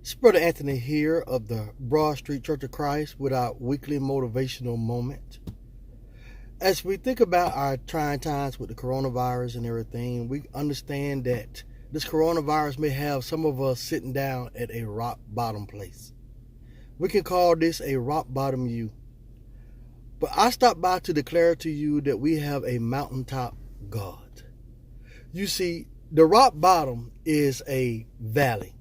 It's Brother Anthony here of the Broadstreet Church of Christ with our weekly motivational moment. As we think about our trying times with the coronavirus and everything, we understand that this coronavirus may have some of us sitting down at a rock bottom place. We can call this a rock bottom you. But I stopped by to declare to you that we have a mountaintop God. You see, the rock bottom is a valley.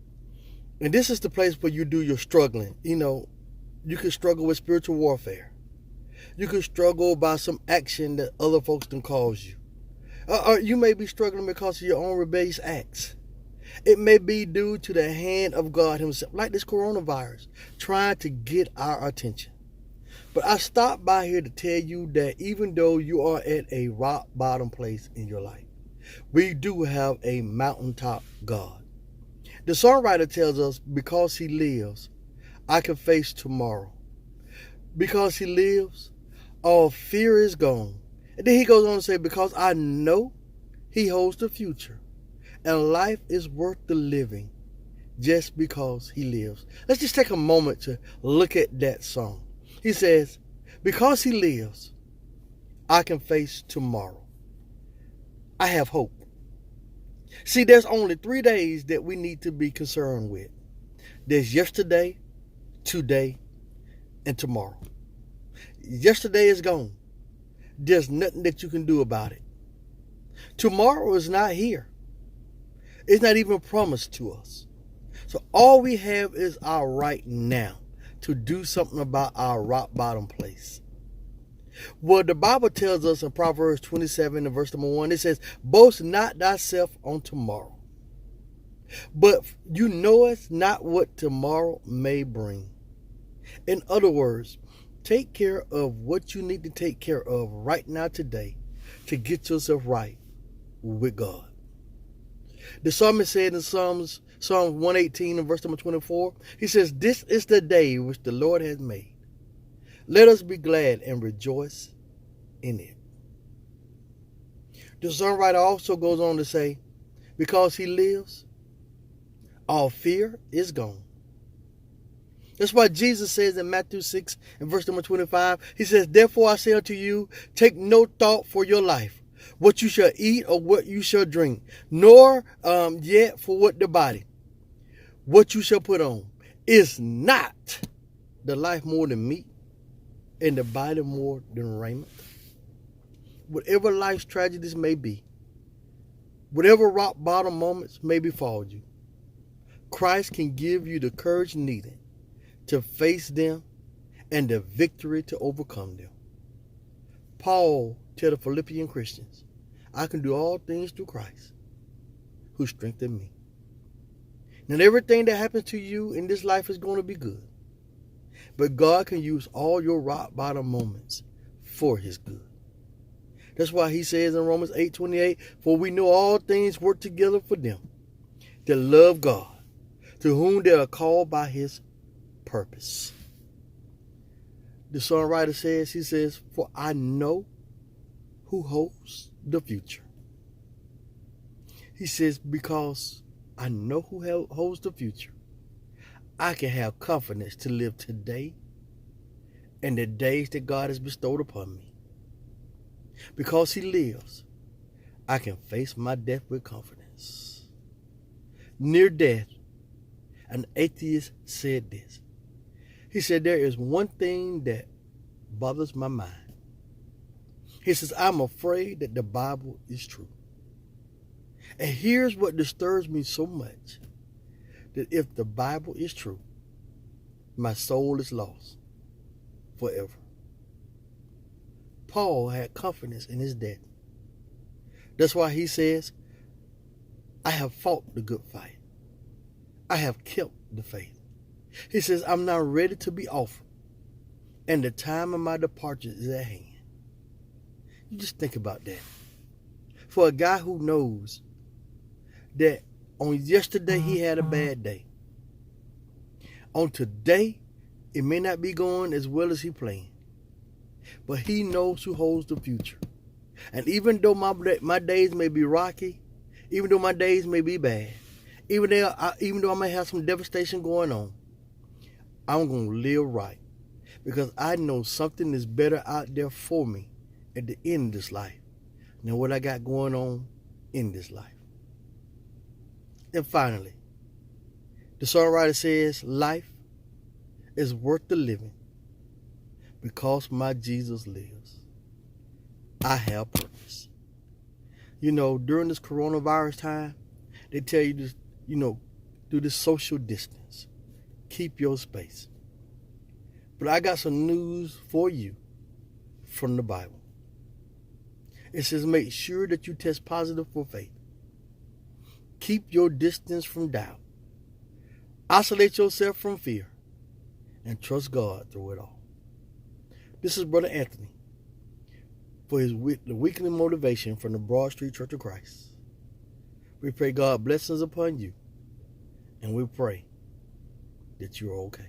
And this is the place where you do your struggling. You can struggle with spiritual warfare. You can struggle by some action that other folks can cause you. Or you may be struggling because of your own rebellious acts. It may be due to the hand of God himself, like this coronavirus, trying to get our attention. But I stopped by here to tell you that even though you are at a rock bottom place in your life, we do have a mountaintop God. The songwriter tells us, because he lives, I can face tomorrow. Because he lives, all fear is gone. And then he goes on to say, because I know he holds the future. And life is worth the living just because he lives. Let's just take a moment to look at that song. He says, because he lives, I can face tomorrow. I have hope. See, there's only 3 days that we need to be concerned with. There's yesterday, today, and tomorrow. Yesterday is gone. There's nothing that you can do about it. Tomorrow is not here. It's not even promised to us. So all we have is our right now to do something about our rock bottom place. Well, the Bible tells us in Proverbs 27 and verse number 1, it says, boast not thyself on tomorrow, but you knowest not what tomorrow may bring. In other words, take care of what you need to take care of right now today to get yourself right with God. The psalmist said in Psalm 118 and verse number 24, he says, this is the day which the Lord has made. Let us be glad and rejoice in it. The songwriter also goes on to say, because he lives, all fear is gone. That's why Jesus says in Matthew 6 and verse number 25, he says, therefore I say unto you, take no thought for your life, what you shall eat or what you shall drink, nor yet for what the body, what you shall put on. Is not the life more than meat, and the body more than raiment? Whatever life's tragedies may be, whatever rock bottom moments may befall you, Christ can give you the courage needed to face them and the victory to overcome them. Paul told the Philippian Christians, I can do all things through Christ who strengthened me. Not everything that happens to you in this life is going to be good. But God can use all your rock bottom moments for his good. That's why he says in Romans 8:28, for we know all things work together for them that love God, to whom they are called by his purpose. The songwriter says, he says, for I know who holds the future. He says, because I know who holds the future, I can have confidence to live today and the days that God has bestowed upon me. Because he lives, I can face my death with confidence. Near death, an atheist said this. He said, there is one thing that bothers my mind. He says, I'm afraid that the Bible is true. And here's what disturbs me so much. That if the Bible is true, my soul is lost forever. Paul had confidence in his death. That's why he says, I have fought the good fight. I have kept the faith. He says, I'm now ready to be offered, and the time of my departure is at hand. You just think about that. For a guy who knows that on yesterday, he had a bad day. On today, it may not be going as well as he planned. But he knows who holds the future. And even though my days may be rocky, even though my days may be bad, Even though I may have some devastation going on, I'm going to live right because I know something is better out there for me at the end of this life than what I got going on in this life. And finally, the songwriter says, life is worth the living because my Jesus lives. I have purpose. During this coronavirus time, they tell you to, do this social distance. Keep your space. But I got some news for you from the Bible. It says, make sure that you test positive for faith. Keep your distance from doubt. Isolate yourself from fear. And trust God through it all. This is Brother Anthony for the weekly motivation from the Broadstreet Church of Christ. We pray God blessings upon you. And we pray that you're okay.